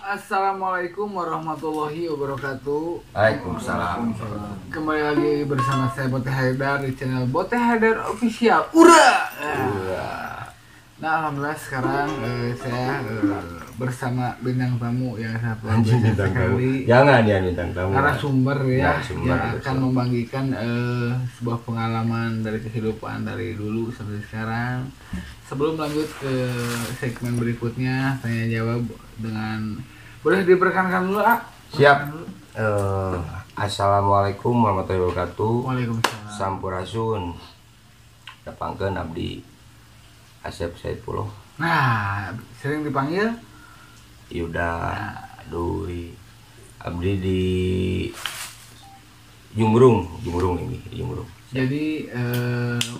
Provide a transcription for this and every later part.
Assalamualaikum warahmatullahi wabarakatuh. Waalaikumsalam. Kembali lagi bersama saya Bote Haidar di channel Bote Haidar Official. Ura. Nah, alhamdulillah sekarang saya bersama bintang tamu yang sangat luar biasa sekali. Jangan ya bintang tamu. Narasumber ya, Narasumber, yang akan betul. membagikan sebuah pengalaman dari kehidupan dari dulu sampai sekarang. Sebelum lanjut ke segmen berikutnya, tanya jawab dengan boleh diperkenalkan dulu, ah. Siap. Assalamualaikum warahmatullahi wabarakatuh. Waalaikumsalam. Sampurasun. Dapangkeun abdi Asep Saipullah. Nah, sering dipanggil Yuda Dui. Abdi di Jumbrung ini, Jumbrung. jadi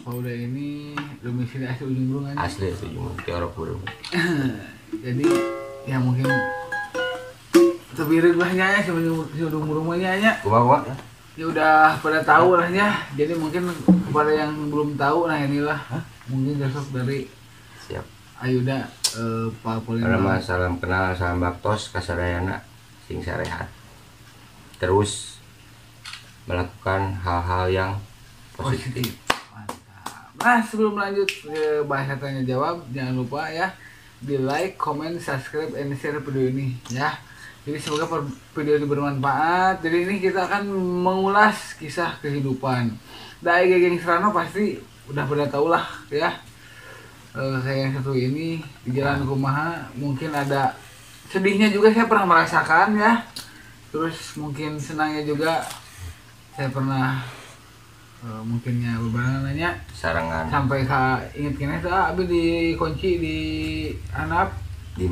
Pak Uda ini domisili asli Ujung Berung aja. Asli itu Jumbrung, Tiorok Burung. Jadi ya mungkin terbirik lahnya si Ujung Berung nya. Kumaha? Ya udah pada tahu lah ya. Jadi mungkin kepada yang belum tahu, nah inilah mungkin besok dari Siap. Ayuda Pak Polina. Karena salam kenal, salam baktos kasadayana sing sarehat. Terus melakukan hal-hal yang positif. Mantap. Nah, sebelum lanjut ke bahasa tanya jawab, jangan lupa ya di like, comment, subscribe, and share video ini ya. Jadi semoga video ini bermanfaat. Jadi ini kita akan mengulas kisah kehidupan. Dari geng Serano pasti udah pada tahu lah ya. Saya yang satu ini di Jalan Kumaha mungkin ada sedihnya juga, saya pernah merasakan ya. Terus mungkin senangnya juga saya pernah mungkinnya beberapa nanya Sarangan sampai inget kene tuh abi dikunci di Hanap di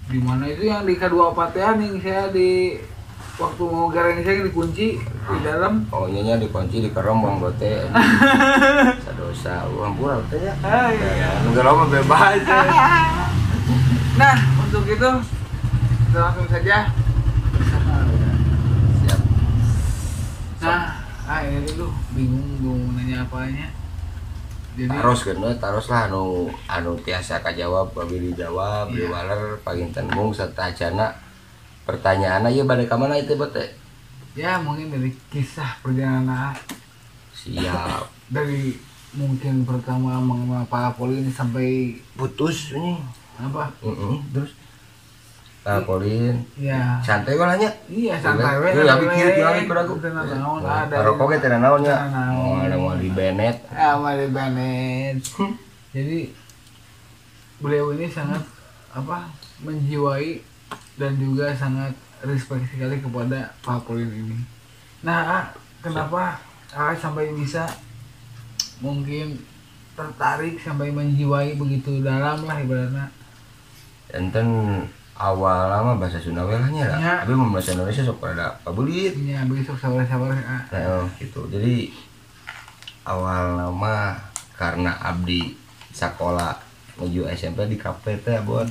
di mana itu yang di K24 ya nih, saya di waktu mau gareng saya dikunci di dalam. oh nya dikunci di kerombong bote sadosa hampura teh ya. Iya. Enggak lama bebas. Nah, untuk itu kita langsung saja bersama. Siap. Nah, ini dulu bingung nanya apanya. Jadi Taros lah anu tiasa kajawab babi dijawab Iya. diwaler paginten mung serta acana pertanyaanna ieu bade ka mana itu bote. ya mungkin dari kisah perjalanan Siap. dari mungkin pertama mengenal Pak Polin sampai Putus ini. apa? Terus Polin Ya. santai we nya. Iya, santai we. Iya, pikir lagi kuragu. Teu naon ada. Rokok ge teh naonnya. Teu naon. Oh, ada mau di Bennett. Mari Bennett. Jadi beliau ini sangat menjiwai dan juga sangat respect sekali kepada Pak Polin ini. Nah, kenapa sampai bisa mungkin tertarik sampai menjiwai begitu dalam lah ibaratnya. Enten awal lama bahasa Sunda we lah nya. Ya. Tapi mun bahasa Indonesia sok pada pabelit. Ya, besok sabar-sabar. Gitu. Jadi awal nama karena abdi sekolah menuju SMP di KP teh buat.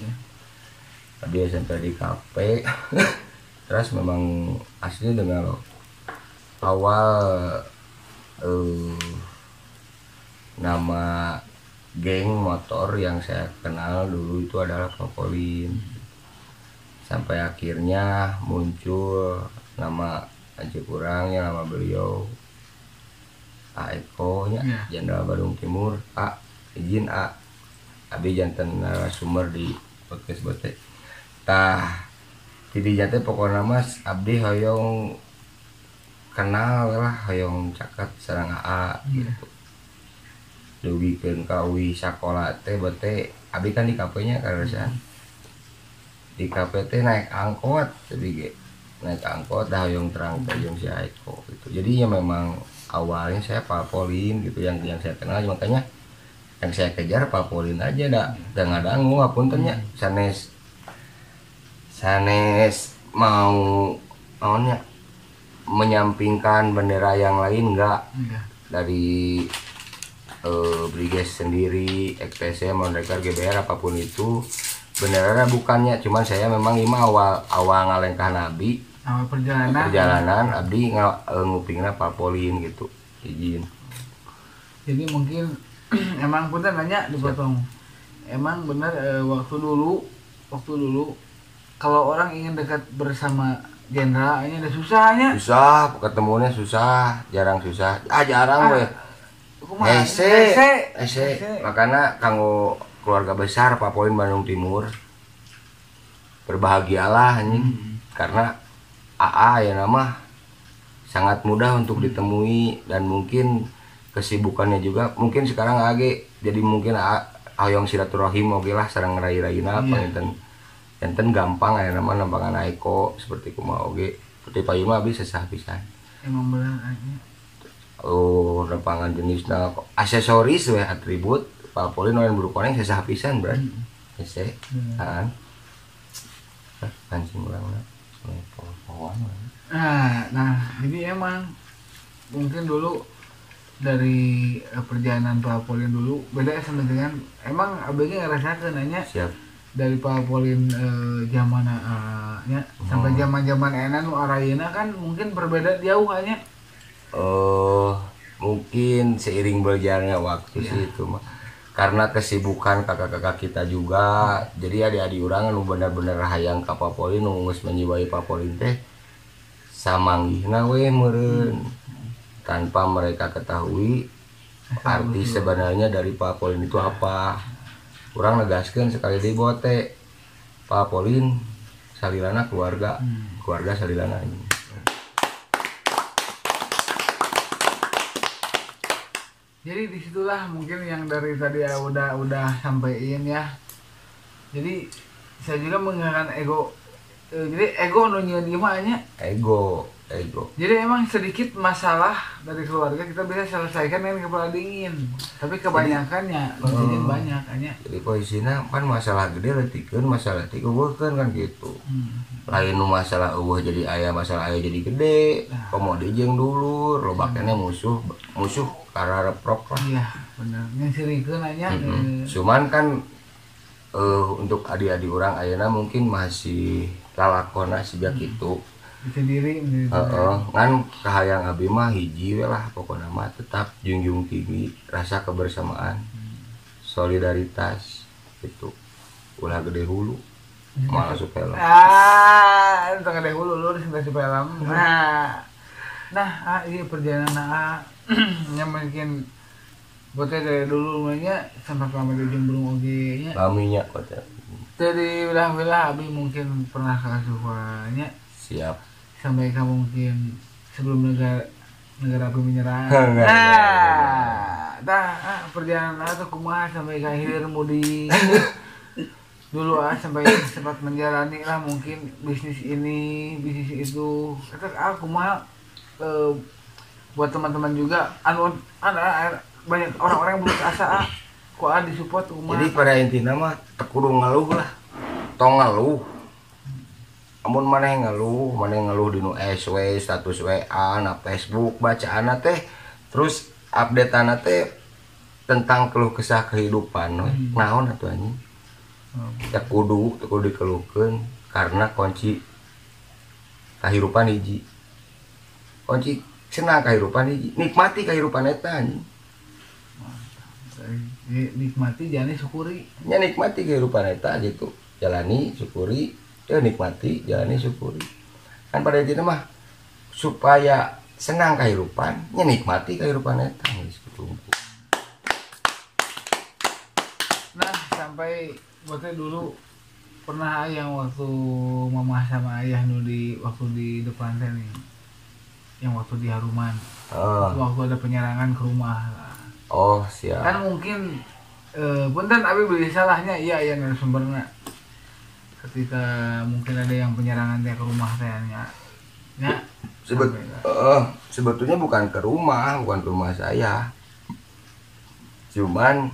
Abdi SMP di KP. Terus memang aslinya dengan awal nama geng motor yang saya kenal dulu itu adalah Popolin. Sampai akhirnya muncul nama aja kurangnya nama beliau Eko nya Ya. Jenderal Bandung Timur. Izin abi janten narasumber di podcast bote. Tah jadi jate pokoknya mas abdi hoyong kenal lah hoyong caket sareng gitu. Dugikeun ka uwi sakola teh bote abdi kan di KP-nya karesan. Di KP teh naik angkot jadi naik angkot dah hoyong terang hoyong si Aiko gitu. Jadi ya memang awalnya saya Pak Polin gitu yang saya kenal, makanya yang saya kejar Pak Polin aja dah dangu apuntennya sanes maunya menyampingkan bendera yang lain enggak dari Briges sendiri, XTC, Mondekar, GBR apapun itu bendera bukannya, cuman saya memang ima awal ngalengkah nabi Awal perjalanan abdi ngupingna Pak Polin gitu izin. Jadi mungkin emang bener nanya dipotong. Emang bener waktu dulu kalau orang ingin dekat bersama jenderal ini ada susahnya. Susah, ketemunya susah, jarang susah. Jarang we. Hese. Makanya kanggo keluarga besar Papolin Bandung Timur berbahagialah anjing. Karena AA ya nama sangat mudah untuk ditemui dan mungkin kesibukannya juga mungkin sekarang age jadi mungkin hoyong silaturahim oge lah sareng rai-raina enten gampang aya nama nampangan Aiko seperti kumaha oge seperti payu mah bisa sah pisan Emang benar aja. Nampangan jenisna aksesoris we atribut Papolin lain berupa yang sesah pisan bro hese kan anjing urang Nah, jadi emang mungkin dulu dari perjalanan Papolin dulu beda sama dengan emang ABG ngerasakan nanya siap dari Papolin zaman nya sampai zaman enan nu arayeuna kan mungkin berbeda jauh hanya. Mungkin seiring berjalannya waktu sih itu mah karena kesibukan kakak-kakak kita juga jadi adik-adik orang nu bener-bener hayang ka Papolin nu geus menjiwai Papolin teh samanggihna we meureun tanpa mereka ketahui arti sebenarnya dari Papolin itu apa. Urang negaskeun sekali deui bote Papolin salilana keluarga salilana ini. Jadi disitulah mungkin yang dari tadi ya udah sampaiin ya. Jadi saya juga menggunakan ego. Jadi ego nu nyieun ieu mah nya. Ego. Jadi emang sedikit masalah dari keluarga kita bisa selesaikan dengan kepala dingin. Tapi kebanyakannya kejadian banyak hanya. Jadi posisinya kan masalah gede letikeun masalah ti eueuhkeun kan gitu. Lain nu masalah eueuh jadi aya masalah aya jadi gede. Komodi jeung dulur loba keneh musuh karena reprok lah. Iya, benar. Ngesirikeun anya. Cuman kan untuk adik-adik orang ayeuna mungkin masih lalakona siga kitu. Sendiri kan kahayang abi mah hiji we lah pokokna mah tetap junjung tinggi rasa kebersamaan solidaritas itu ulah gede hulu malah supelem itu gede hulu lu di supelem iya perjalanan nya mungkin botnya dari dulu nya sampai kami di Jembrung oge nya laminya botnya dari wilayah abi mungkin pernah kasuhannya siap sampai kamu mungkin sebelum negara api menyerang. Perjalanan atau kumaha sampai ke akhir mudi dulu sampai sempat menjalani lah mungkin bisnis ini bisnis itu kata kumaha buat teman-teman juga banyak orang-orang yang belum asa kok disupport kumaha. Jadi pada intinya mah kudu ngeluh lah tong ngeluh amun maneh ngeluh di nu SW status WA na Facebook bacaana teh terus update-ana teh tentang keluh kesah kehidupan naon atuh anjing ya kudu dikeluhkeun karena kunci kehidupan hiji kunci senang kehidupan hiji nikmati kehidupan eta anjing nikmati jalani syukuri nya nikmati kehidupan eta gitu jalani syukuri ya nikmati jalani syukuri kan pada intinya mah supaya senang kehidupan ya nikmati kehidupan eta gitu. Nah sampai buatnya dulu pernah yang waktu mama sama ayah nu di waktu di depan teh nih yang waktu di Haruman waktu ada penyerangan ke rumah lah. Siap kan mungkin punten abi beli salahnya iya narasumberna ketika mungkin ada yang penyerangan dia ke rumah saya sebetulnya bukan ke rumah saya cuman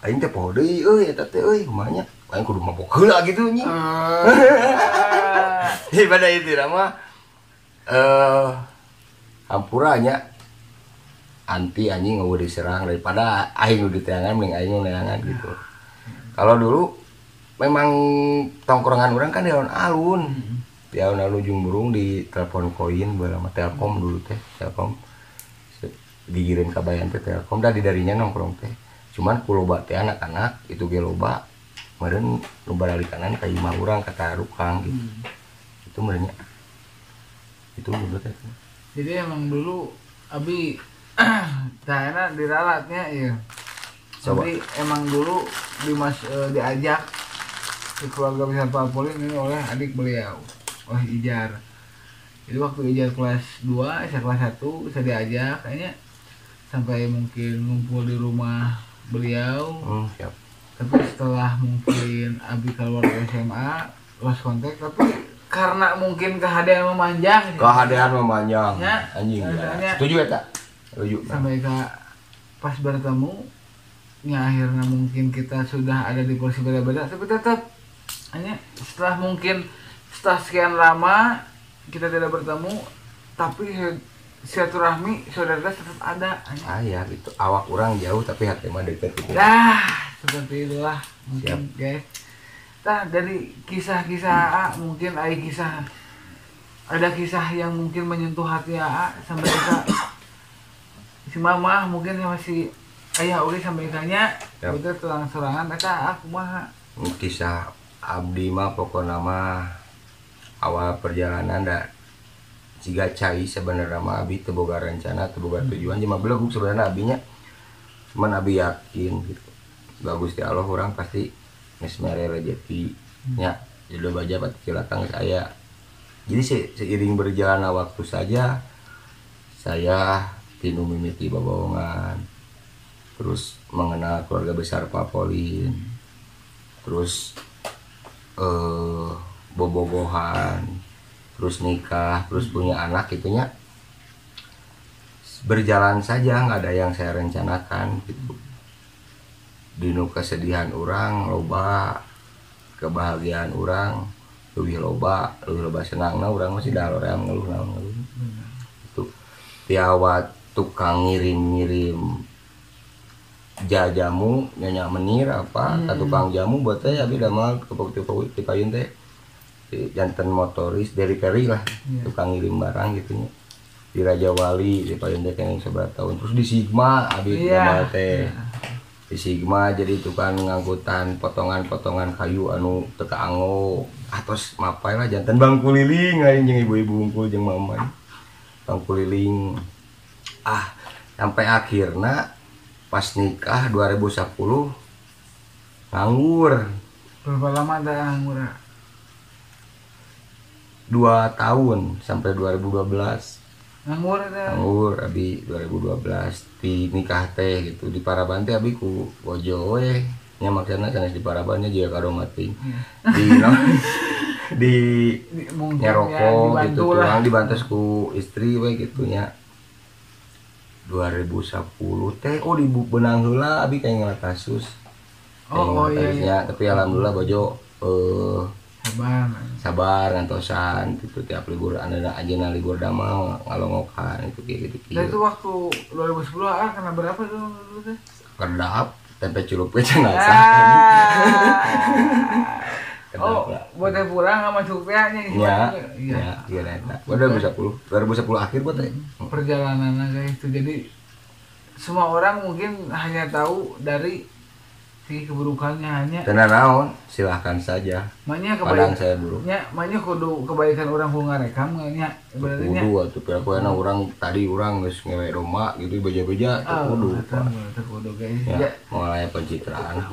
aing teh poho deui eta teh rumahnya aing kudu mabok heula gitu nya pada itu mah hampuranya anti anjing ngeueuh diserang daripada aing nu diteangan mending aing nu neangan gitu. Kalau dulu memang tongkrongan orang kan di alun-alun di alun-alun Jumbrung di telepon koin bersama Telkom dulu teh Telkom dikirim kabayan teh Telkom dari darinya nongkrong teh cuman ku loba teh anak-anak itu ge loba meureun nu baralikanan ka imah urang kata Rukang gitu. Itu meureunnya. Itu menurut itu. Jadi emang dulu abi tayana diralatnya ya. Jadi emang dulu diajak di keluarga besar Pak Polin ini oleh adik beliau, oleh Ijar. Jadi waktu Ijar kelas 2, saya kelas 1 saya diajak kayaknya sampai mungkin ngumpul di rumah beliau. Siap. Tapi setelah mungkin abi keluar SMA lost kontak, tapi karena mungkin kehadiran memanjang ya, anjing ya. Setuju ya tak? Setuju. Sampai ke pas bertemu ya akhirnya mungkin kita sudah ada di posisi beda-beda, tapi tetap hanya setelah sekian lama kita tidak bertemu, tapi silaturahmi solidaritas tetap ada. Ya gitu, awak orang jauh tapi hati mah dekat gitu. Seperti itulah mungkin. Siap. Guys. Nah, dari kisah-kisah AA mungkin ada kisah yang mungkin menyentuh hati AA sampai kita si mama mungkin masih ayah udah sampai tanya betul terang-terangan eta aku mah kisah abdi mah pokoknya mah awal perjalanan jika cai sebenarnya mah abi teu boga rencana teu boga tujuan cuma belum sebenarnya abinya cuman abi yakin gitu bagus di Allah orang pasti geus mere rezeki nya jodoh baja pati cilakang saya. Jadi seiring berjalannya waktu saja saya tinu mimiti babaongan, terus mengenal keluarga besar Pak Polin, terus bobogohan, terus nikah, terus punya anak itunya berjalan saja, nggak ada yang saya rencanakan gitu. Dinu kesedihan orang loba, kebahagiaan orang lebih loba senangna orang masih daloream ngeluh itu tiawat tukang ngirim jajamu nyanyi menir apa tukang jamu buat teh abi damal ke payun teh jantan motoris dari Peri lah tukang ngirim barang gitunya di Raja Wali di payun teh yang sebelah tahun terus di Sigma abi damal teh di Sigma jadi tukang ngangkutan potongan-potongan kayu anu teka anggo atos mapai lah jantan bangku liling aing jeung ibu-ibu unggul jeung mama bangku liling sampai akhirnya pas nikah 2010 nganggur. Berapa lama ada nganggur? 2 tahun sampai 2012 nganggur abi 2012 di nikah teh gitu di Paraban teh abi ku bojo we nya maksudna sanes di Parabannya juga karo mati di nyeroko gitu tuang dibantu ku istri we gitu nya 2010 teh di benang heula abi kayak ngala kasus iya. Tapi alhamdulillah bojo sabar ngantosan gitu tiap libur anda aja libur damang ngalongokan itu kayak gitu. Dan itu waktu 2010 kena berapa tuh teh? Kedap tempe celup we cenah. Buat pulang sama cuknya iya eta. 2010 akhir buat teh. Perjalanan guys itu jadi semua orang mungkin hanya tahu dari si keburukannya hanya tenan naon silahkan saja maknya kebaikan saya dulu nya maknya kudu kebaikan orang ku ngarekam nya berarti nya kudu atuh pokona urang tadi urang geus ngewe roma gitu beja-beja kudu guys ya mulai pencitraan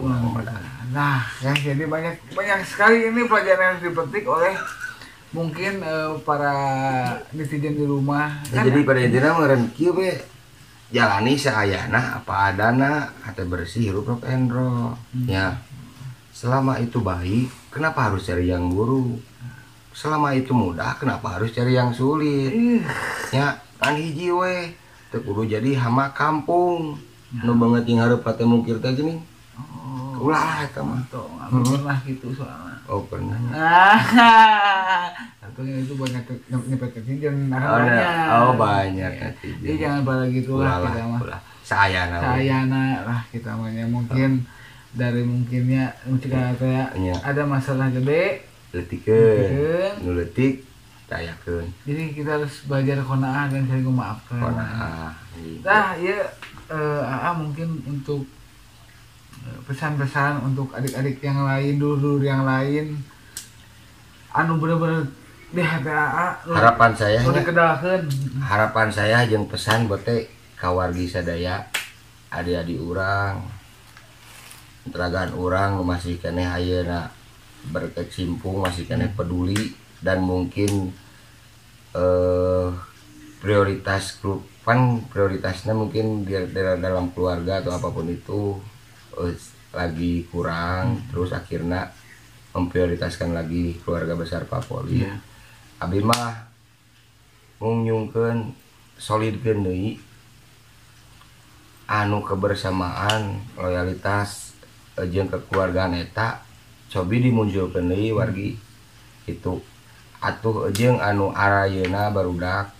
nah ya jadi banyak sekali ini pelajaran yang dipetik oleh mungkin para netizen di rumah ya, jadi pada intinya meureun kieu we jalani seayana apa adana hati bersih hirup rock and roll ya selama itu baik kenapa harus cari yang buruk selama itu mudah kenapa harus cari yang sulit ya kan hiji we teu kudu jadi hama kampung nu banget yang hareup kate mungkir teh gini ulah eta mah pernah gitu soalnya pernah tentunya itu banyak nyepet netizen banyak netizen jadi jangan pada gitulah kita mah sayana lah kita mah mungkin dari mungkinnya kayak ada masalah gede letikeun nu leutik tayakeun jadi kita harus belajar qanaah dan saling memaafkan qanaah nah ieu AA mungkin untuk pesan-pesan untuk adik-adik yang lain, dulur yang lain anu bener-bener di HTAA harapan saya harapan jeung pesan bote kawargi sadaya adik-adik urang teragaan urang masih keneh ayeuna berkecimpung masih keneh peduli dan mungkin prioritasnya mungkin di dalam keluarga atau apapun itu lagi kurang terus akhirnya memprioritaskan lagi keluarga besar Pak Poli. Abi mah ngungyungkeun solidkeun deui anu kebersamaan loyalitas jeung kekeluargaan eta cobi dimunculkeun deui wargi itu atuh jeung anu arayeuna barudak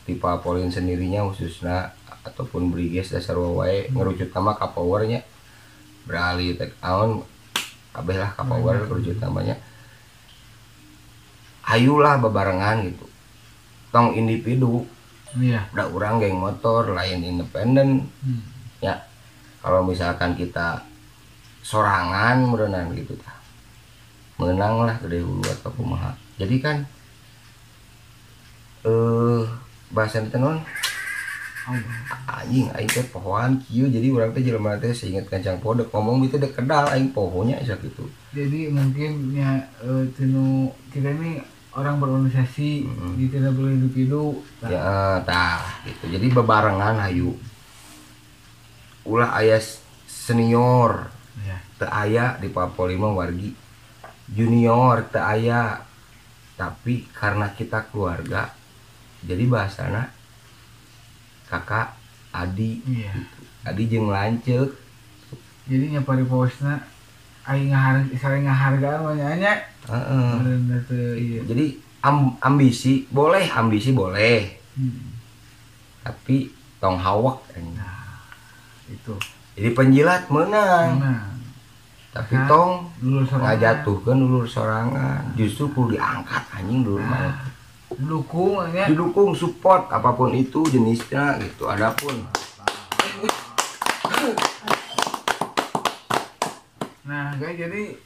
di Pak Polin sendirinya khususnya ataupun briges dasar wae ngerucut nama ka powernya beralih tek aon kabeh lah ka power ngerucut namanya ayulah bebarengan gitu tong individu udah orang geng motor lain independen ya kalau misalkan kita sorangan merenang gitu menang lah gede hulu atau kumaha jadi kan bahasa itu non anjing aing teh pohoan kieu jadi urang teh jelema teh seinget kancang poho dek ngomong itu dek kedal aing pohonya asa gitu jadi mungkin ya tinu kita ini orang berorganisasi di tidak boleh individu ya gitu jadi bebarengan hayu ulah aya senior teu aya di Papua Lima wargi junior teu aya tapi karena kita keluarga jadi bahasana kakak adi gitu. Adi jeung lanceuk jadi nya pariposna aing ngahargaan mah nya jadi ambisi boleh tapi tong hawak itu jadi penjilat menang tapi tong ngajatuhkeun dulur sorangan justru kudu diangkat anjing dulur mah didukung support apapun itu jenisnya gitu adapun nah guys jadi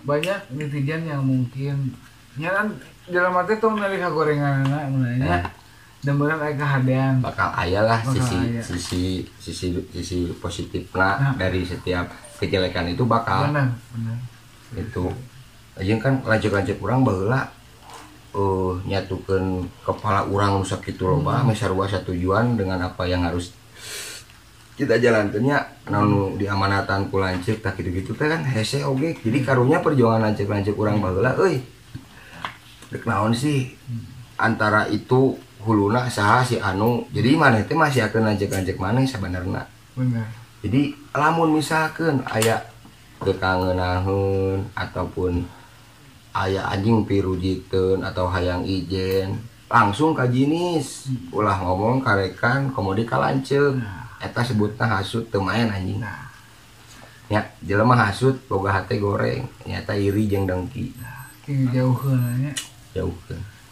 banyak netizen yang mungkin nyaran dalam arti tuh nalika gorengan menanya dan benar aya kehadian bakal aya lah sisi positifnya dari setiap kejelekan itu bakal benar. Itu aja kan lanjut urang baheula nyatukeun kepala urang nu sakitu loba sarua satujuan dengan apa yang harus kita jalankannya anu diamanatan ku lanceuk tak gitu-gitu teh kan hese oge jadi karunya perjuangan lanceuk urang baheula euy dek naon sih antara itu huluna saha si anu jadi maneh teh masih akeun lanceuk maneh sabenerna bener jadi lamun misalkeun aya kekangenaheun ataupun aya anjing pirujikeun atau hayang ijen langsung ka jinis ulah ngomong karekan komodi ka lanceuk eta sebutna hasud teu maen anjing nya jelema hasud boga hate goreng nyata iri jeung dengki jauhkeun nya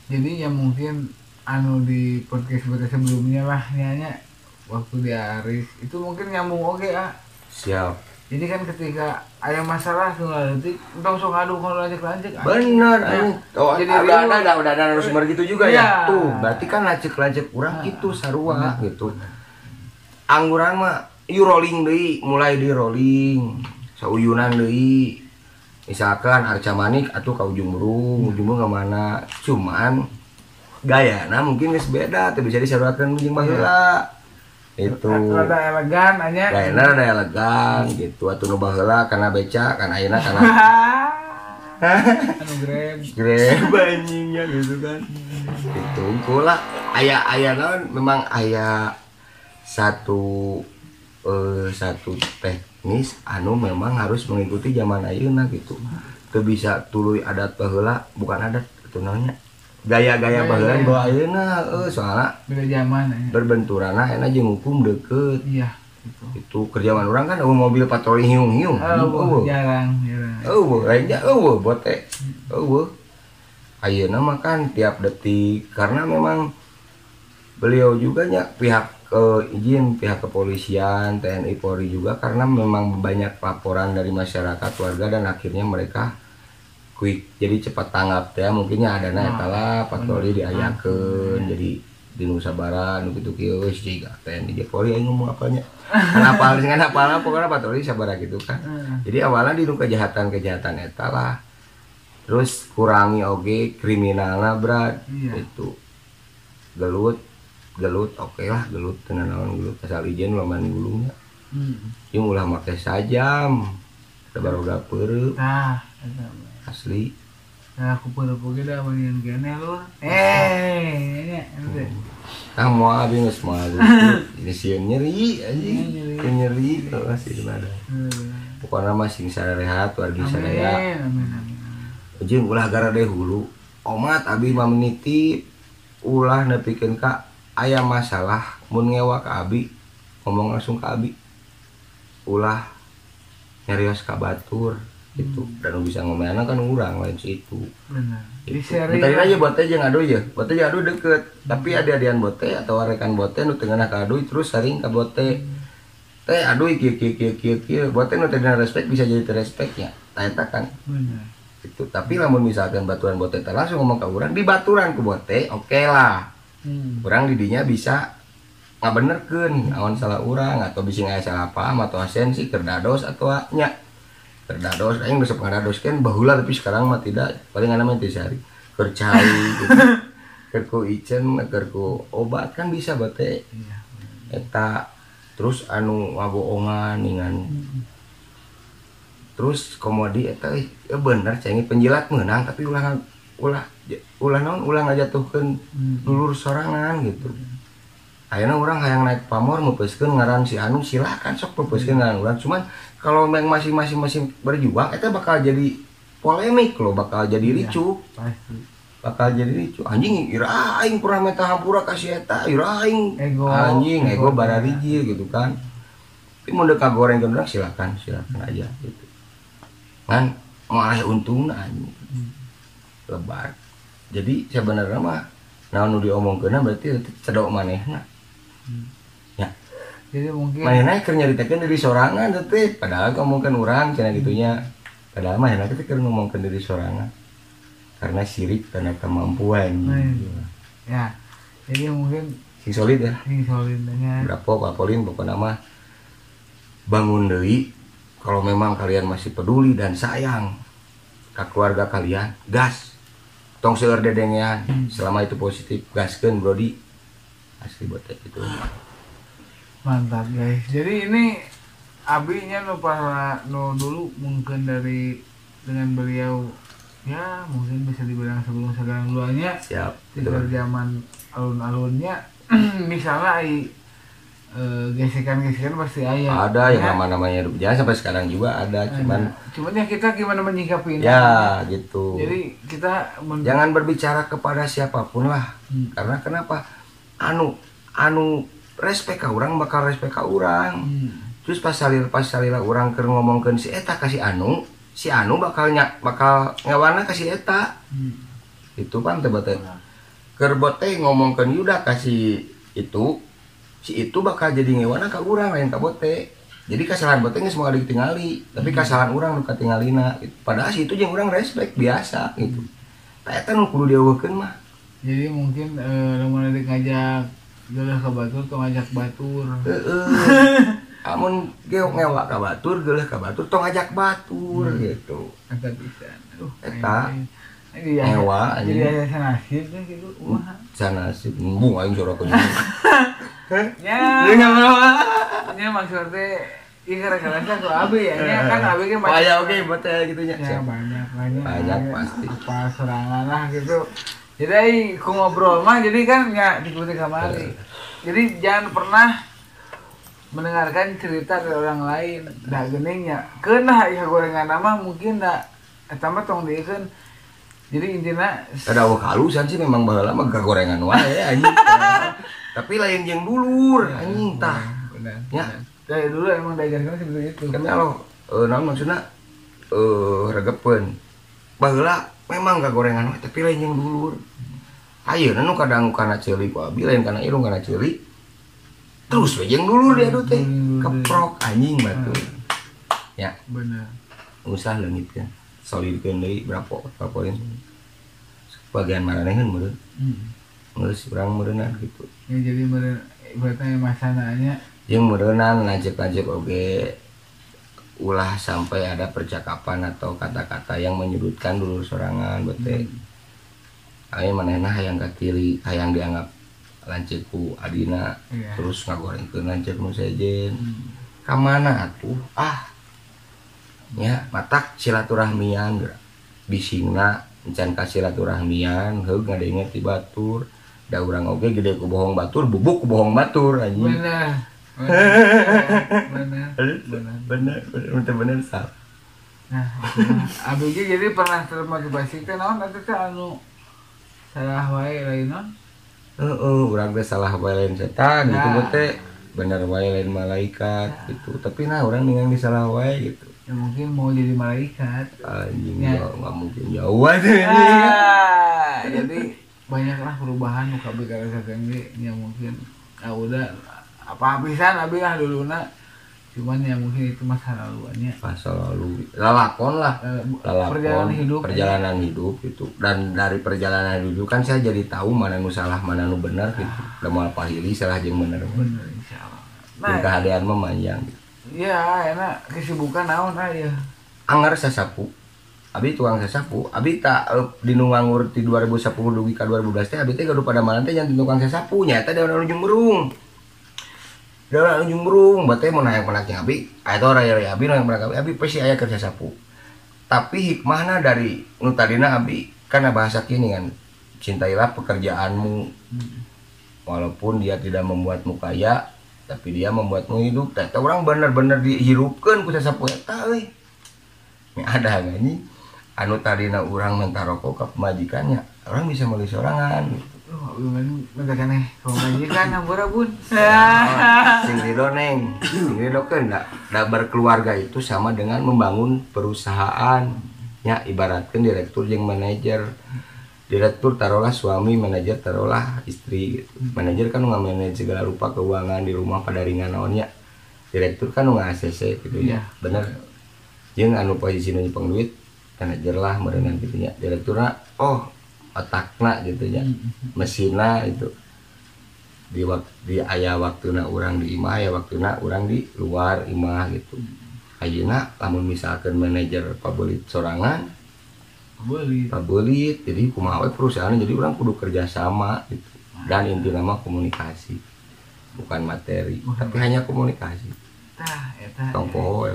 jadi ya mungkin anu di podcast sebelumnya lah nya waktu di Aris itu mungkin nyambung oge siap jadi kan ketika ada masalah detik entong sok ngadu kalau lanjut bener jadi udah ada narasumber gitu juga ya tuh berarti kan lanjut urang gitu sarua gitu angguran mah ieu rolling deui mulai di rolling sauyunan deui misalkan Arca Manik atuh ka ujung burung ke mana cuman gayana mungkin geus beda teu bisa disaruakeun jeung baheula itu rada elegan anya gayana rada elegan gitu atuh nu baheula kana beca kan ayeuna kana anu grab anjingnya gitu kan itu ulah aya naon memang aya satu teknis anu memang harus mengikuti zaman ayeuna gitu teu bisa tuluy adat baheula bukan adat itu namanya gaya-gaya baheula di bawah ayeuna soalna beda zaman berbenturana enak jeung hukum deket iya itu kerjaan orang kan mobil patroli hiung-hiung jarang lainnya bote ayeuna mah kan tiap detik karena memang beliau juga nya pihak izin pihak kepolisian, TNI, Polri juga karena memang banyak laporan dari masyarakat warga dan akhirnya mereka quick jadi cepat tanggap ya mungkinnya ada etala patroli diayakeun jadi di Nusa Barat nu kitu kieu siga TNI Polri aing ngomong apanya kenapa pokoknya patroli sabaraha gitu kan. Jadi awalnya di kejahatan eta lah terus kurangi oge kriminalna berat itu gelut oke lah gelut tenan naon gelut asal ijen laman gulunya ieu ulah make sajam barudak peureup asli. Nah, aku pura-pura dah bagian gini lu. Kang mau abi geus malu. Ini sieun nyeri anjing. Nyeri sih ada. Pokokna mah sing sarehat wargi sadaya. Amin. Jeung ulah gara deui hulu. Omat abi mah menitip ulah nepikeun ka aya masalah mun ngewa ka abi ngomong langsung ka abi. Ulah nyarios ka batur. Itu dan bisa ngomongnya kan urang lain situ benar tadi aja bote jeung aduh ya bote jeung aduh deket tapi ada-adian bote atau rekan bote nu teu ngeunah ka aduh terus sering ka bote teh aduh kieu bote nu teu respect bisa jadi respectnya eta kan benar itu tapi lamun misalkan baturan bote teh langsung ngomong ka urang di baturan ku bote oke lah urang didinya bisa ngabenerkeun awan salah urang atau bisa aya salah paham atau asensi keur dados atau nya terdados, aing bisa pengados kan baheula tapi sekarang mah tidak paling ana teh sehari kercai gitu. Kerku icen kerku obat kan bisa bate eta terus anu ngaboongan ningan terus komodi eta bener cengi penjilat menang tapi ulah ngajatuhkeun dulur sorangan gitu. Ayeuna urang hayang naik pamor meupeuskeun ngaran si anu silakan sok meupeuskeun ngaran urang cuman kalau masing-masing berjuang itu bakal jadi polemik loh, bakal jadi ricu. Bakal jadi ricu. Anjing ira aing pernah meta hampura ka si eta, ira aing anjing ego bararijil gitu kan. Tapi mun dek kagoreng ke urang silakan aja gitu. Kan malah untungna anjing. Lebar. Jadi sebenarnya mah naon nu diomongkeunna berarti cedok manehna. Ya. Jadi mungkin manehna keur nyaritakeun diri sorangan teh padahal ngomongkeun urang cenah gitunya. Padahal manehna teh keur ngomongkeun diri sorangan. Karena sirik karena kemampuan. Ya. Jadi mungkin sing solid ya. Sing solidnya. Berapa Pak Polin pokoknya mah bangun deui kalau memang kalian masih peduli dan sayang ke keluarga kalian, gas. Tong seueur dedengean selama itu positif gaskeun brodi. Asli buat itu. Mantap guys. Jadi ini abinya no dulu mungkin dari dengan beliau ya mungkin bisa dibilang sebelum sekarang duanya. Siap. Tidak zaman alun-alunnya misalnya gesekan-gesekan pasti ada ya, yang namanya jangan sampai sekarang juga ada. Cuman ya kita gimana menyikapinya ya gitu. Jadi kita jangan berbicara kepada siapapun lah. Karena kenapa anu respect ka urang bakal respect ka urang. Terus pas salila urang keur ngomongkeun si eta ka si anu bakal ngawana ka si eta. Itu pan teh bote. Keur bote ngomongkeun yuda ka si itu bakal jadi ngewana ka urang lain ka bote. Jadi kesalahan bote geus moal ditingali, tapi kesalahan urang nu katingalina. Padahal si itu jeung urang respect biasa gitu. Tah eta nu kudu dieuweukeun mah. Jadi mungkin lamun ada ngajak geuleuh ka batur tong ngajak batur. Amun ngewa ka batur geuleuh ka batur tong ngajak batur gitu. Eta bisa. Eta ngewa jadi aya sanasib teh kitu kumaha. Sanasib embung aing sorokeun. Ya. Nya maksud teh ieu gara-gara ku abi ya nya kan abi ge banyak. Ya oke bote gitu nya. Ya banyak pasti. Apa serangan lah gitu. Jadi ku ngobrol mah jadi kan ya diikuti kamari. Jadi jangan pernah mendengarkan cerita dari orang lain. Da geuningnya keunah ya gorengan nama mungkin da eta mah tong diekeun. Jadi intina ada halusan sih memang baheula mah gorengan wae anjing. Tapi lain jeung dulur anjing tah. Benar. Ya. Dari dulu emang diajarkan seperti itu. Kan kalau naon maksudna regepeun. Baheula memang gorengan wae tapi lain jeung dulur. Ayeuna nu kadang kana ceuli ku abi lain kana irung kana ceuli. terus we jeung dulu dia teh keprok anjing batur ya bener usah leungit kan solidkeun deui berapa poin bagian maranehan meureun geus urang meureunan gitu ya jadi meureun ibaratnya masananya jeung meureunan lanjut oge ulah sampai ada percakapan atau kata-kata yang menyudutkan dulu sorangan bete aya manehna hayang katili hayang dianggap lanceuk ku adina terus ngagorengkeun lanceuk nu sejen ka mana atuh nya matak silaturahmian bisingna encan ka silaturahmian heug ngadenge ti batur da urang oge gede ku bohong batur bubuk ku bohong batur anjing bener sal nah abg jadi pernah termotivasi teh naon eta teh anu salah wae lain naon urang teh salah wae lain setan gitu teh bener wae lain malaikat gitu tapi nah urang ningali disalah wae gitu ya mungkin mau jadi malaikat anjing ya nggak mungkin jauh aja jadi banyaklah perubahan muka BKR Sakengge yang mungkin udah apa pisan abi lah duluna cuman ya mungkin itu masa laluannya lalakon lah perjalanan hidup itu dan dari perjalanan hidup kan saya jadi tahu mana nu salah mana nu benar gitu udah mau pahili salah jeung bener insyaallah nah keadaan memanjang gitu. Ya, enak kesibukan naon aya. Anggar sasapu. Abi tukang sasapu. Abi tak dinu nganggur ti 2010 dugi ka 2012 teh abi teh gaduh pada malam teh jangan tukang sasapu nya teh daun ujung berung. Daun ujung berung bate mun hayang panaknya abi. Aya raya abi nu hayang panak abi pasti aya keur sasapu. Tapi hikmahna dari nu tadina abi kana bahasa kini kan cintailah pekerjaanmu. Walaupun dia tidak membuatmu kaya tapi dia membuatmu hidup teh orang bener-bener dihirupkeun ku sasapu eta euy ada gani anu tadina urang minta rokok ka pemajikannya orang bisa meuli sorangan gitu minta keneh ka pemajikan hampura bun sing ridoneng sing ridokeun da berkeluarga itu sama dengan membangun perusahaan nya ibaratkeun direktur jeung manajer direktur taruhlah suami, manajer taruhlah istri gitu. Manajer kan nge-manage segala rupa keuangan di rumah pada ringan naonnya. Direktur kan nge-ACC gitu ya. Bener. Jeung anu posisi nu nyepeng duit manajer lah meureunnan kitu nya. Direkturna otakna gitu nya. Mesinna itu. Di aya waktuna urang di imah aya waktuna urang di luar imah gitu. Ayeuna lamun misalkan manajer pabeulit sorangan pabelit jadi kumaha perusahaan jadi orang kudu kerja sama gitu dan inti nama komunikasi bukan materi tapi hanya komunikasi tong poho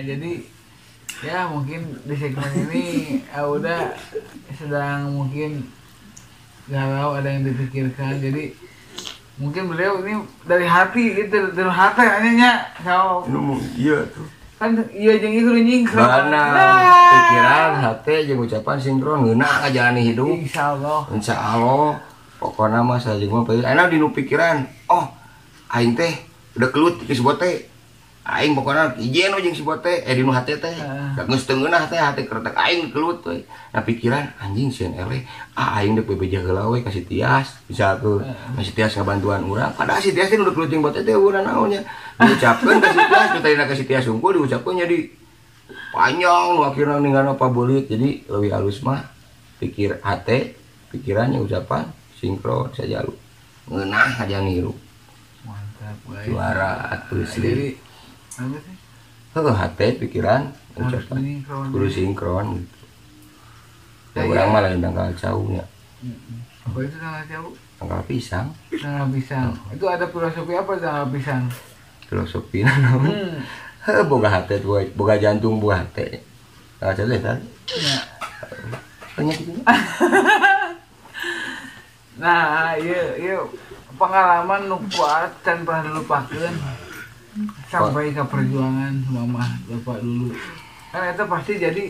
jadi ya mungkin di segmen ini udah sedang mungkin galau ada yang dipikirkan jadi mungkin beliau ini dari hati gitu dari hati hanya iya tuh kan iya jeung itu nyingkron pikiran hati jeung ucapan sinkron ngeunah ngajalani hidup insyaallah pokona mah sajeng mah enak dinu pikiran aing teh udah kelut ki si bote aing pokona ijen we jeung si bote dinu hate teh geus teu ngeunah teh hate keretek aing kelut we nah pikiran anjing sieun ele aing deuk bebeja heula we ka si Tias bisa tuh si Tias ngabantuan urang padahal si Tias teh udah kelut jeung bote teh urang naonnya diucapkeun ka si Tias nu tadina ka si Tias unggul diucapkeun jadi panjang nu akhirna ninggalna pabelit jadi leuwih alus mah pikir hate pikirannya ucapan sinkron saja lu ngeunah aja ngirup mantap guys juara atuh jadi apa sih hate pikiran ucapan kudu sinkron gitu ya urang mah lain tanggal caunya apa itu tanggal cau tanggal pisang itu ada filosofi apa tanggal pisang filosofi naon boga hate boga jantung boga hate tanggal cau teh ya tanya gitu nah iya pengalaman nu kuat can pernah dilupakeun sampai ke perjuangan mama bapak dulu kan itu pasti jadi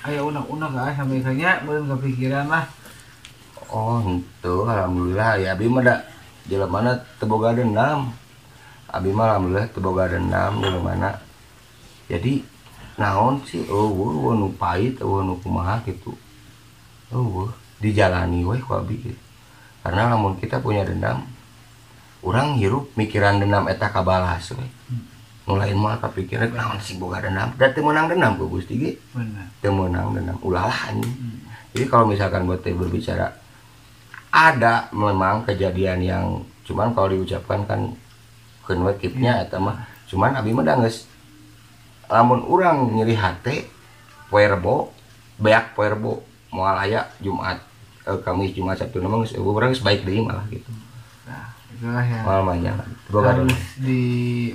aya unek-unek sampai kayaknya belum kepikiran lah itu alhamdulillah ya abi mah da jelemana teu boga dendam abi mah alhamdulillah teu boga dendam jelemana jadi naon sih nu pait nu kumaha gitu dijalani we ku abi gitu Karena lamun kita punya dendam, orang hirup mikiran dendam eta kabalas we. Mulai mah kepikiran naon sih boga dendam, da teu meunang dendam ku Gusti ge. Benar. Teu meunang dendam ulah anjing. Jadi kalau misalkan buat berbicara ada memang kejadian yang cuman kalau diucapkan kan keun we kipnya eta mah. Cuman abi mah da geus lamun urang nyeri hate poe Rebo, beak poe Rebo moal aya Jumat, Kamis, Jumat, Sabtu nama geus urang geus baik deui malah gitu. Nah, itulah yang Malamnya harus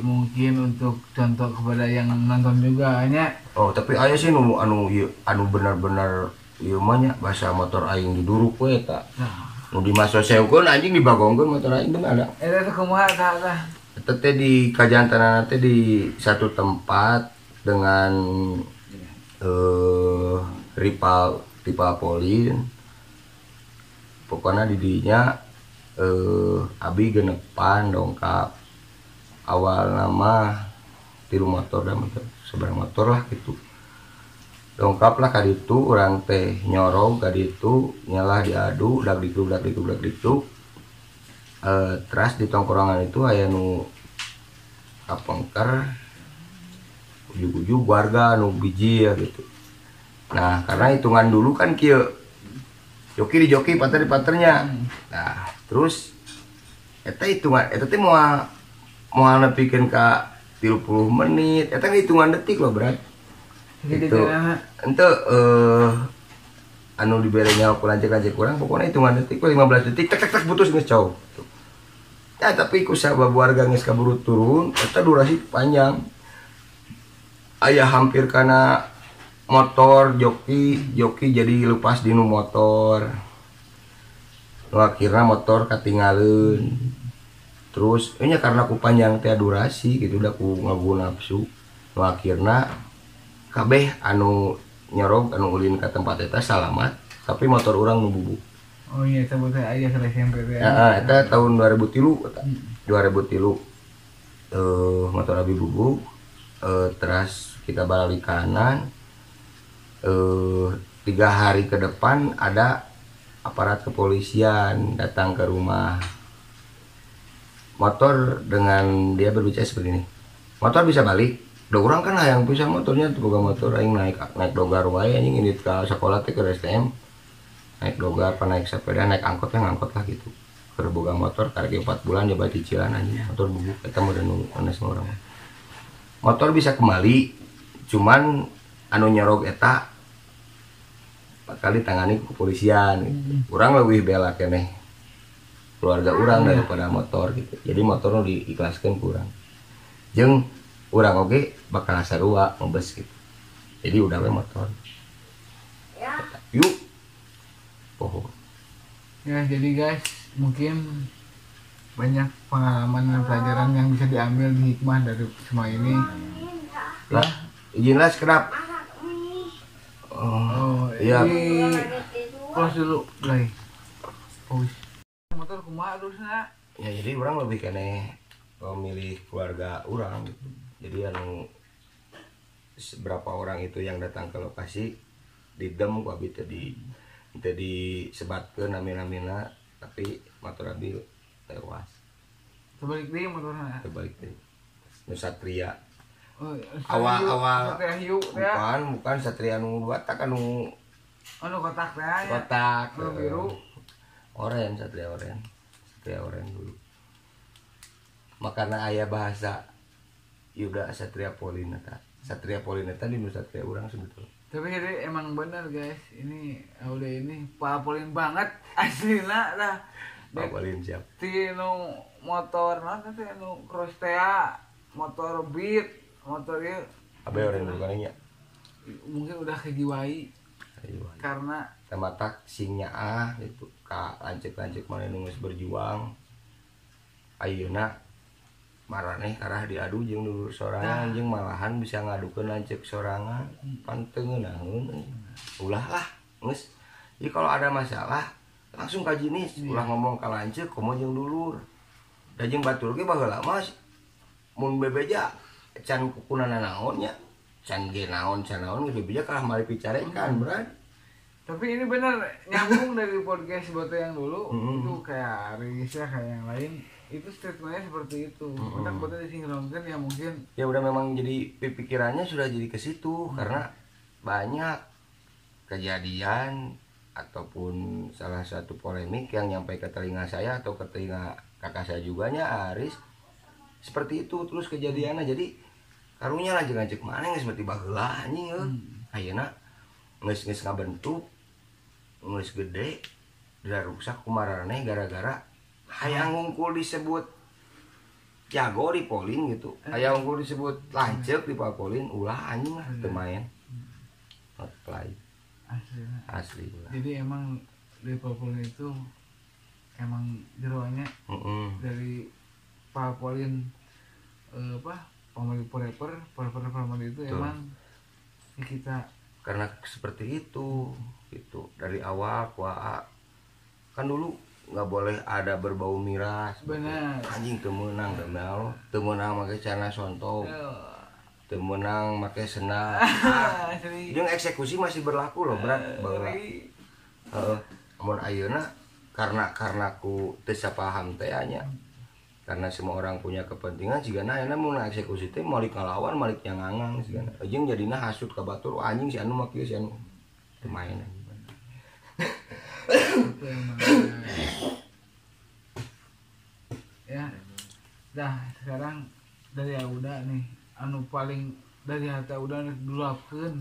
mungkin untuk contoh kepada yang nonton juga hanya. Oh, tapi aya sih anu benar-benar ieu mah nya bahasa motor aing diduruk we eta. Nu dimasoseukeun anjing dibagongkeun motor aing bener ada. Eta teh kumaha tah? Eta teh di kajantanana teh di satu tempat dengan rival polin. Pokoknya di dinya abi genepan dongkap. Awal nama tilu motor dan motor seberang motor lah gitu. Dongkap lah ka ditu urang teh nyorong ka ditu nyalah diadu dak dikduk. Teras di tongkrongan itu aya nu kapengker ujug-ujug warga nu biji ya gitu. Nah, karena hitungan dulu kan kieu joki di joki pater di paternya. Nah, terus eta hitungan eta teh moal nepikeun ka 30 menit, eta hitungan detik loh berat. Itu ente anu diberenya aku lanjut kurang pokoknya hitungan detik 15 detik tak putus geus cau. Ya tapi ku sabab warga geus kaburu turun eta durasi panjang. Aya hampir kana motor joki jadi lepas dinu motor. Nu akhirna motor katinggalin. Terus nya karena ku panjang teh durasi gitu udah ku ngabu nafsu. Nu akhirna kabeh anu nyorog anu ulin ke tempat eta salamat tapi motor orang nu bubuk. Oh iya eta beuteung aya ke SMP teh. Heeh, eta tahun 2003 eta. 2003. Motor abi bubuk. Teras kita balik kanan. 3 hari ke depan ada aparat kepolisian datang ke rumah. Motor dengan dia berbicara seperti ini. Motor bisa balik. Udah orang kan yang bisa motornya tuh boga motor aing naik dogar wae anjing ini ke sekolah teh ke STM naik dogar apa naik sepeda naik angkotnya ngangkot lah gitu keur boga motor karek 4 bulan coba cicilan anjing motor bubuk eta mah nu anes orang motor bisa kembali cuman anu nyerog eta bakal ditangani ke kepolisian gitu. Urang leuwih bela keneh keluarga urang daripada motor gitu jadi motor nu diikhlaskeun ku urang jeung urang oge bakal sarua ngebes gitu. Jadi udah we motor. Yuk. Poho. Ya, jadi guys, mungkin banyak pengalaman dan pelajaran yang bisa diambil di hikmah dari semua ini. Lah, izinlah sekedap. Oh, iya. Ini pause dulu, Blay. Pause. Motor kumaha terusna? Ya jadi orang lebih keneh memilih keluarga orang gitu. Jadi anu seberapa orang itu yang datang ke lokasi didem ku abi tadi disebatkeun nami-namina tapi motor abi tewas. Terbalik deui motorna. Terbalik deui. Nu Satria. Oh, Awal Satria Hiu ya. Bukan Satria nu batak anu Kotak teh ya. kotak biru. Oren Satria oren dulu. Makanya aya bahasa Yuda Satria Polineta. Satria Polineta di Satria urang sebetulnya. Tapi jadi emang benar guys, ini udah ini Pak Polin banget aslina lah. Pak Polin siap. Tino motor nanti nu cross tea, motor beat, motor ieu. Abe orang dulu kan Mungkin udah kejiwai. Karena tamatak singnya gitu. Ka lancek-lancek mana nu geus berjuang. Ayeuna maraneh karah diadu jeung dulur sorangan jeung malahan bisa ngadukeun lanceuk sorangan panteu ngeunaheun ulah lah geus jadi kalau ada masalah langsung ka jinis ulah ngomong ka lanceuk komo jeung dulur da jeung batur ge baheula mah mun bebeja can kukunana naon nya can ge naon can naon geus bebeja kalah mari picarekan berat Tapi ini benar nyambung dari podcast Bote yang dulu itu kayak Arisya kayak yang lain itu statementnya seperti itu. Udah Bote disinkronkan ya mungkin ya udah memang jadi pikirannya sudah jadi ke situ karena banyak kejadian ataupun salah satu polemik yang nyampe ke telinga saya atau ke telinga kakak saya juga nya Aris seperti itu terus kejadiannya jadi karunya lanjut mana nggak seperti baheula anjing ayeuna geus ngabentuk geus gede udah rusak kumaraneh gara-gara hayang ngungkul disebut jago di polin gitu hayang ngungkul disebut lanceuk di polin ulah anjing lah teu main play asli jadi emang di polin itu emang jeroannya dari polin pemilih forever itu emang ya kita karena seperti itu gitu dari awal kan dulu nggak boleh ada berbau miras benar anjing temenang temenang pakai celana sontok temenang pakai senal yang eksekusi masih berlaku loh berat namun ayeuna karena aku teu paham teh nya karena semua orang punya kepentingan jika enak mau eksekusi teh malik ngalawan malik yang ngangang sigana jeung jadina hasud ka batur anjing si anu mah kieu si anu teu main ya dah sekarang dari Auda nih anu paling dari hati Auda duluapkeun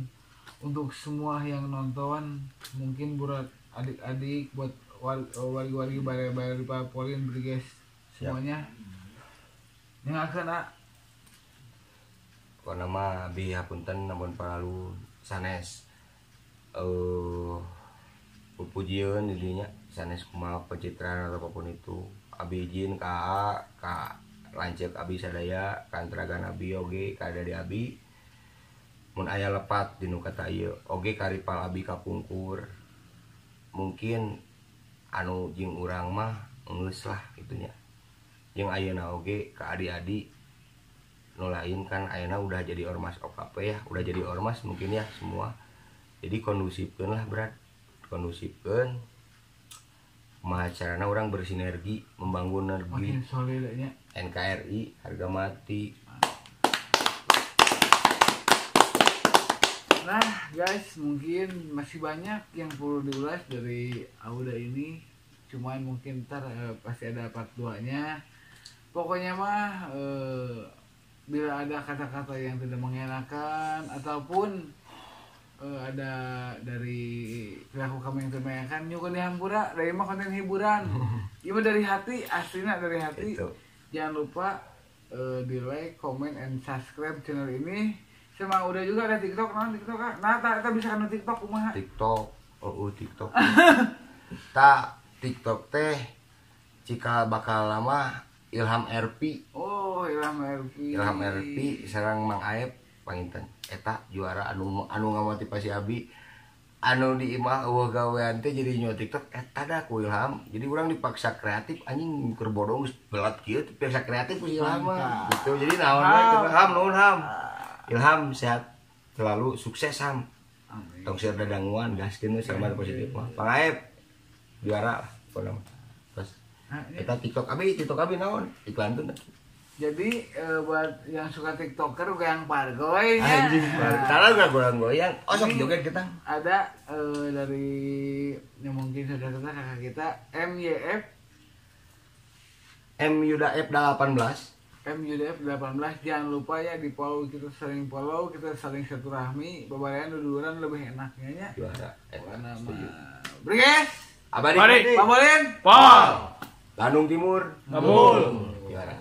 untuk semua yang nonton mungkin buat adik-adik buat wargi-wargi bari polin briges semuanya yang akan pokona mah abi hapunten namun paralu sanes pupujieun di dinya sanes kumaha pencitraan atau apapun itu abi izin ka lanceuk abi sadaya ka antaragan abi oge ka dari abi mun aya lepat dinu kata ieu oge karipal abi kapungkur mungkin anu jeung urang mah geus lah gitunya yang ayeuna oge ke adik-adik nu lain kan ayeuna udah jadi ormas OKP ya udah jadi ormas mungkin ya semua jadi kondusifkeun lah berat kondusifkeun macarana orang bersinergi membangun energi NKRI harga mati. Nah guys mungkin masih banyak yang perlu diulas dari Auda ini cuman mungkin ntar pasti ada part 2 nya. Pokoknya mah bila ada kata-kata yang tidak mengenakan ataupun ada dari pihak kami yang tidak mengenakan nyukur dihampura dari mah konten hiburan ini dari hati aslinya dari hati itu. Jangan lupa di like, comment, and subscribe channel ini sama udah juga ada TikTok nah tak bisa kan TikTok kumaha TikTok TikTok tak TikTok teh jika bakal lama Ilham RP. Oh, Ilham RP sareng Mang Aep panginten. Eta juara anu ngamotivasi abi. Anu di imah eueuh gawean teh jadi nyoba TikTok eta da ku Ilham. Jadi urang dipaksa kreatif anjing keur bodong geus belat kieu dipaksa kreatif ku Ilham gitu. Jadi naon we Ilham nuhun Ham. Ilham sehat selalu sukses Ham. Amin. Tong share dadanguan gaskeun we sama positif mah. Mang Aep juara lah pokona mah. Kita TikTok abi naon iklan tuh. Jadi buat yang suka TikToker yang pargoy ya. Anjing, salah gak goyang. Oh, sok joget kita. Ada dari yang mungkin saudara kakak kita MYF 18. Jangan lupa ya di follow, kita saling silaturahmi, babarean duduran lebih enaknya nya. Juara. Nama Briges. Abadi. Pamolin. Bandung Timur. Ngabul. Juara.